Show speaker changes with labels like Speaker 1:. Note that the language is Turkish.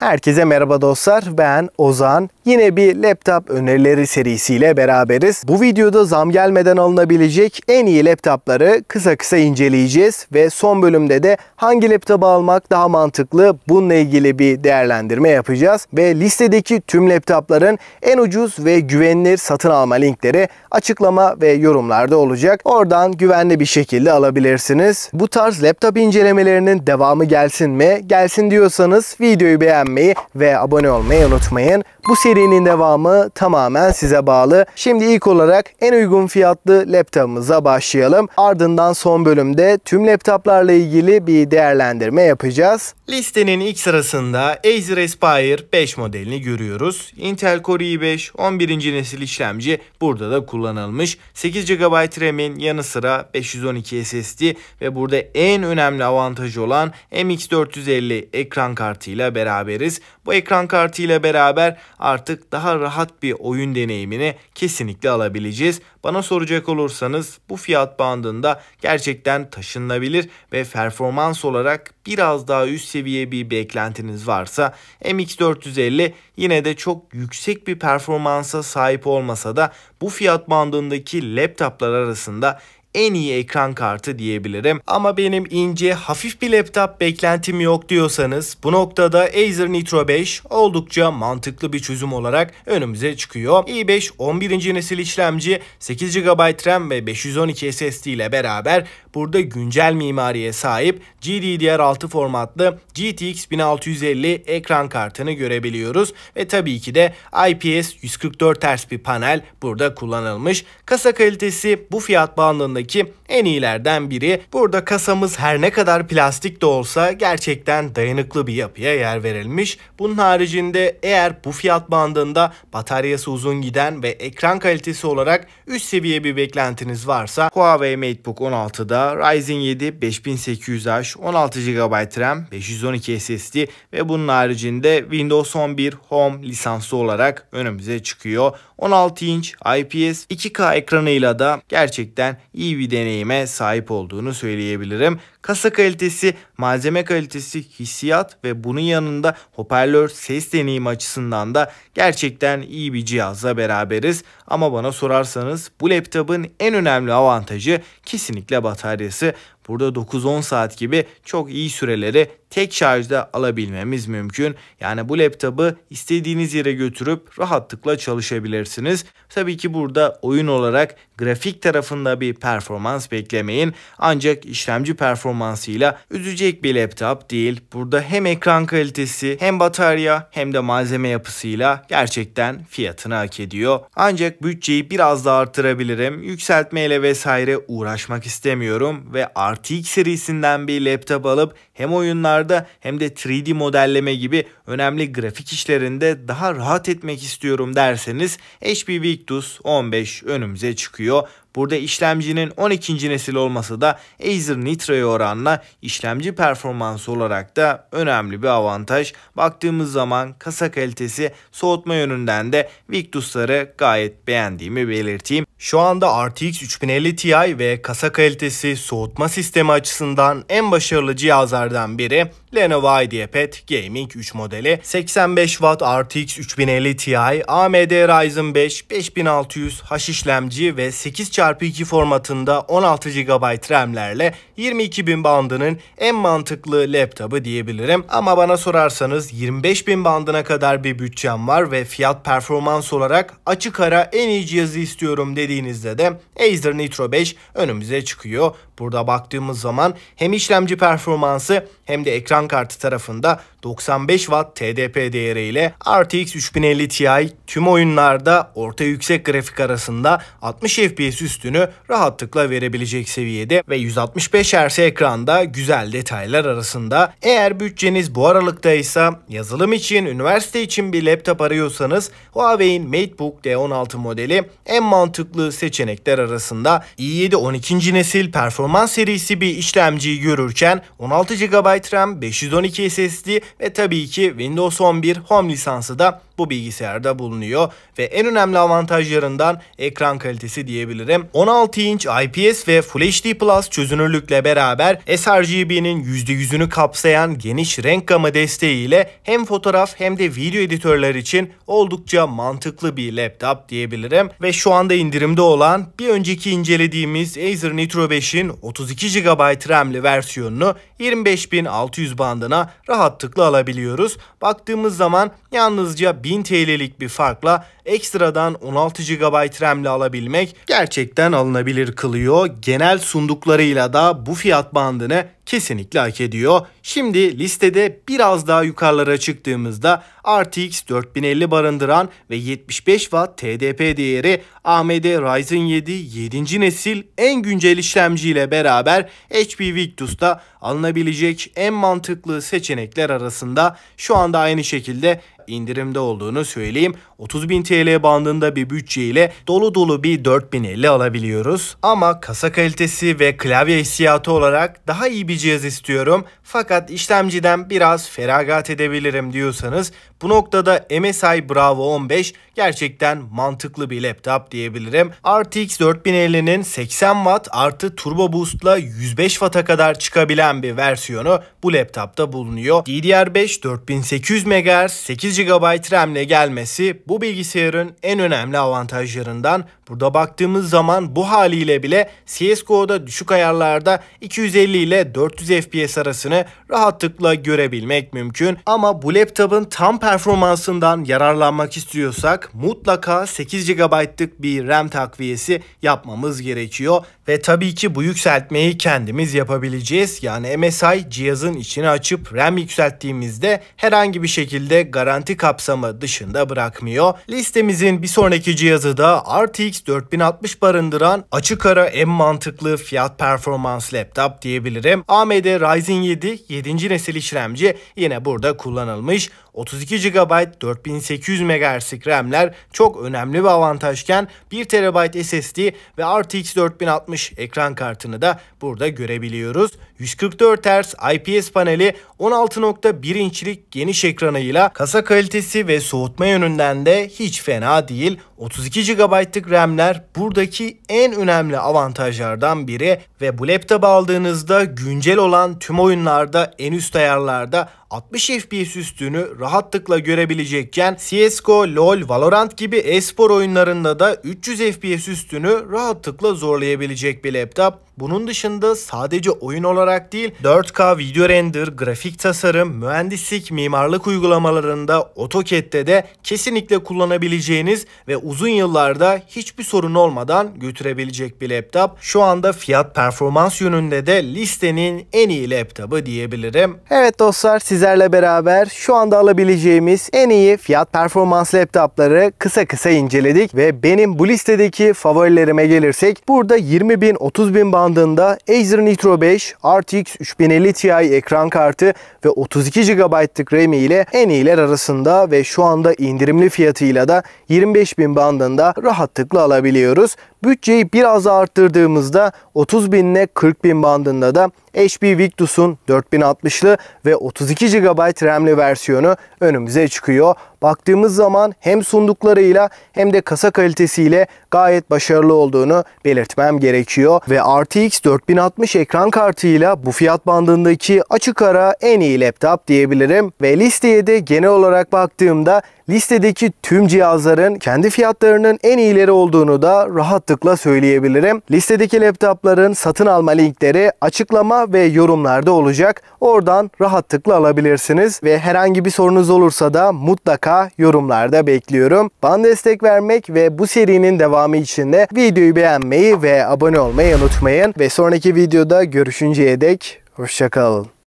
Speaker 1: Herkese merhaba dostlar, ben Ozan. Yine bir laptop önerileri serisiyle beraberiz. Bu videoda zam gelmeden alınabilecek en iyi laptopları kısa kısa inceleyeceğiz ve son bölümde de hangi laptopu almak daha mantıklı bununla ilgili bir değerlendirme yapacağız. Ve listedeki tüm laptopların en ucuz ve güvenilir satın alma linkleri açıklama ve yorumlarda olacak. Oradan güvenli bir şekilde alabilirsiniz. Bu tarz laptop incelemelerinin devamı gelsin mi? Gelsin diyorsanız videoyu beğenmeyi ve abone olmayı unutmayın. Bu serinin devamı tamamen size bağlı. Şimdi ilk olarak en uygun fiyatlı laptopumuza başlayalım. Ardından son bölümde tüm laptoplarla ilgili bir değerlendirme yapacağız. Listenin ilk sırasında Acer Aspire 5 modelini görüyoruz. Intel Core i5 11. nesil işlemci burada da kullanılmış. 8 GB RAM'in yanı sıra 512 SSD ve burada en önemli avantajı olan MX450 ekran kartıyla beraberiz. Bu ekran kartıyla beraber artık daha rahat bir oyun deneyimini kesinlikle alabileceğiz. Bana soracak olursanız bu fiyat bandında gerçekten taşınabilir ve performans olarak biraz daha üst seviye bir beklentiniz varsa MX450 yine de çok yüksek bir performansa sahip olmasa da bu fiyat bandındaki laptoplar arasında en iyi ekran kartı diyebilirim. Ama benim ince, hafif bir laptop beklentim yok diyorsanız bu noktada Acer Nitro 5 oldukça mantıklı bir çözüm olarak önümüze çıkıyor. i5 11. nesil işlemci, 8 GB RAM ve 512 SSD ile beraber burada güncel mimariye sahip GDDR6 formatlı GTX 1650 ekran kartını görebiliyoruz. Ve tabii ki de IPS 144 Hz bir panel burada kullanılmış. Kasa kalitesi bu fiyat bandındaki en iyilerden biri. Burada kasamız her ne kadar plastik de olsa gerçekten dayanıklı bir yapıya yer verilmiş. Bunun haricinde eğer bu fiyat bandında bataryası uzun giden ve ekran kalitesi olarak üst seviye bir beklentiniz varsa Huawei MateBook 16'da Ryzen 7 5800H, 16 GB RAM, 512 SSD ve bunun haricinde Windows 11 Home lisanslı olarak önümüze çıkıyor. 16 inç IPS 2K ekranıyla da gerçekten iyi bir deneyime sahip olduğunu söyleyebilirim. Kasa kalitesi, malzeme kalitesi, hissiyat ve bunun yanında hoparlör ses deneyimi açısından da gerçekten iyi bir cihazla beraberiz. Ama bana sorarsanız bu laptopun en önemli avantajı kesinlikle bataryası. Burada 9-10 saat gibi çok iyi süreleri tek şarjda alabilmemiz mümkün. Yani bu laptopu istediğiniz yere götürüp rahatlıkla çalışabilirsiniz. Tabii ki burada oyun olarak grafik tarafında bir performans beklemeyin. Ancak işlemci performansıyla üzecek bir laptop değil. Burada hem ekran kalitesi hem batarya hem de malzeme yapısıyla gerçekten fiyatını hak ediyor. Ancak bütçeyi biraz daha artırabilirim. Yükseltmeyle vesaire uğraşmak istemiyorum ve RTX serisinden bir laptop alıp hem oyunlarda hem de 3D modelleme gibi önemli grafik işlerinde daha rahat etmek istiyorum derseniz HP Victus 15 önümüze çıkıyor. Burada işlemcinin 12. nesil olması da Acer Nitro'ya oranla işlemci performansı olarak da önemli bir avantaj. Baktığımız zaman kasa kalitesi, soğutma yönünden de Victus'ları gayet beğendiğimi belirteyim. Şu anda RTX 3050 Ti ve kasa kalitesi, soğutma sistemi açısından en başarılı cihazlardan biri Lenovo IdeaPad Gaming 3 modeli. 85 Watt RTX 3050 Ti, AMD Ryzen 5 5600H işlemci ve 8x2 formatında 16 GB RAM'lerle 22.000 bandının en mantıklı laptopu diyebilirim. Ama bana sorarsanız 25.000 bandına kadar bir bütçem var ve fiyat performans olarak açık ara en iyi cihazı istiyorum dediğinizde de Acer Nitro 5 önümüze çıkıyor. Burada baktığımız zaman hem işlemci performansı hem de ekran kartı tarafında 95 Watt TDP değeriyle RTX 3050 Ti tüm oyunlarda orta yüksek grafik arasında 60 FPS üstünü rahatlıkla verebilecek seviyede ve 165 Hz ekranda güzel detaylar arasında. Eğer bütçeniz bu aralıktaysa yazılım için, üniversite için bir laptop arıyorsanız Huawei'in MateBook D16 modeli en mantıklı seçenekler arasında. i7 12. nesil performans serisi bir işlemciyi görürken 16 GB RAM, 512 SSD ve tabii ki Windows 11 Home lisansı da bu bilgisayarda bulunuyor ve en önemli avantajlarından ekran kalitesi diyebilirim. 16 inç IPS ve Full HD Plus çözünürlükle beraber sRGB'nin %100'ünü kapsayan geniş renk gamı desteğiyle hem fotoğraf hem de video editörler için oldukça mantıklı bir laptop diyebilirim ve şu anda indirimde olan bir önceki incelediğimiz Acer Nitro 5'in 32 GB RAM'li versiyonunu 25.600 bandına rahatlıkla alabiliyoruz. Baktığımız zaman yalnızca 1000 TL'lik bir farkla ekstradan 16 GB RAM'li alabilmek gerçekten alınabilir kılıyor. Genel sunduklarıyla da bu fiyat bandını kesinlikle hak ediyor. Şimdi listede biraz daha yukarılara çıktığımızda RTX 4050 barındıran ve 75 Watt TDP değeri AMD Ryzen 7 7. nesil en güncel işlemciyle beraber HP Victus'ta alınabilecek en mantıklı seçenekler arasında şu anda aynı şekilde indirimde olduğunu söyleyeyim. 30.000 TL bandında bir bütçeyle dolu dolu bir 4050 alabiliyoruz. Ama kasa kalitesi ve klavye hissiyatı olarak daha iyi bir cihaz istiyorum. Fakat işlemciden biraz feragat edebilirim diyorsanız bu noktada MSI Bravo 15 gerçekten mantıklı bir laptop diyebilirim. RTX 4050'nin 80 Watt artı Turbo Boost'la 105 Watt'a kadar çıkabilen bir versiyonu bu laptopta bulunuyor. DDR5 4800 MHz 8 GB RAM'le gelmesi bu bilgisayarın en önemli avantajlarından. Burada baktığımız zaman bu haliyle bile CSGO'da düşük ayarlarda 250 ile 400 FPS arasını rahatlıkla görebilmek mümkün. Ama bu laptopun tam performansından yararlanmak istiyorsak mutlaka 8 GB'lık bir RAM takviyesi yapmamız gerekiyor. Ve tabii ki bu yükseltmeyi kendimiz yapabileceğiz. Yani MSI cihazın içini açıp RAM yükselttiğimizde herhangi bir şekilde garanti kapsamı dışında bırakmıyor. Listemizin bir sonraki cihazı da RTX 4060 barındıran açık ara en mantıklı fiyat performans laptop diyebilirim. AMD Ryzen 7 7. nesil işlemci yine burada kullanılmış. 32 GB 4800 MHz RAM'ler çok önemli bir avantajken 1 TB SSD ve RTX 4060 ekran kartını da burada görebiliyoruz. 144 Hz IPS paneli 16.1 inçlik geniş ekranıyla kasa kalitesi ve soğutma yönünden de hiç fena değil. 32 GB'lık RAM'ler buradaki en önemli avantajlardan biri ve bu laptop aldığınızda güncel olan tüm oyunlarda en üst ayarlarda 60 FPS üstünü rahatlıkla görebilecekken CSGO, LoL, Valorant gibi e-spor oyunlarında da 300 FPS üstünü rahatlıkla zorlayabilecek bir laptop. Bunun dışında sadece oyun olarak değil 4K video render, grafik tasarım, mühendislik, mimarlık uygulamalarında AutoCAD'de de kesinlikle kullanabileceğiniz ve uzun yıllarda hiçbir sorun olmadan götürebilecek bir laptop. Şu anda fiyat performans yönünde de listenin en iyi laptopu diyebilirim. Evet dostlar, sizlerle beraber şu anda alabileceğimiz en iyi fiyat performans laptopları kısa inceledik ve benim bu listedeki favorilerime gelirsek burada 20.000-30.000 bandında Acer Nitro 5, RTX 3050 Ti ekran kartı ve 32 GB'lık RAM ile en iyiler arasında ve şu anda indirimli fiyatıyla da 25.000 bandında rahatlıkla alabiliyoruz. Bütçeyi biraz daha arttırdığımızda 30.000 ile 40.000 bandında da HP Victus'un 4060'lı ve 32 GB RAM'li versiyonu önümüze çıkıyor. Baktığımız zaman hem sunduklarıyla hem de kasa kalitesiyle gayet başarılı olduğunu belirtmem gerekiyor. Ve RTX 4060 ekran kartıyla bu fiyat bandındaki açık ara en iyi laptop diyebilirim. Ve listeye de genel olarak baktığımda listedeki tüm cihazların kendi fiyatlarının en iyileri olduğunu da rahatlıkla söyleyebilirim. Listedeki laptopların satın alma linkleri açıklama ve yorumlarda olacak. Oradan rahatlıkla alabilirsiniz ve herhangi bir sorunuz olursa da mutlaka yorumlarda bekliyorum. Bana destek vermek ve bu serinin devamı için de videoyu beğenmeyi ve abone olmayı unutmayın. Ve sonraki videoda görüşünceye dek hoşça kalın.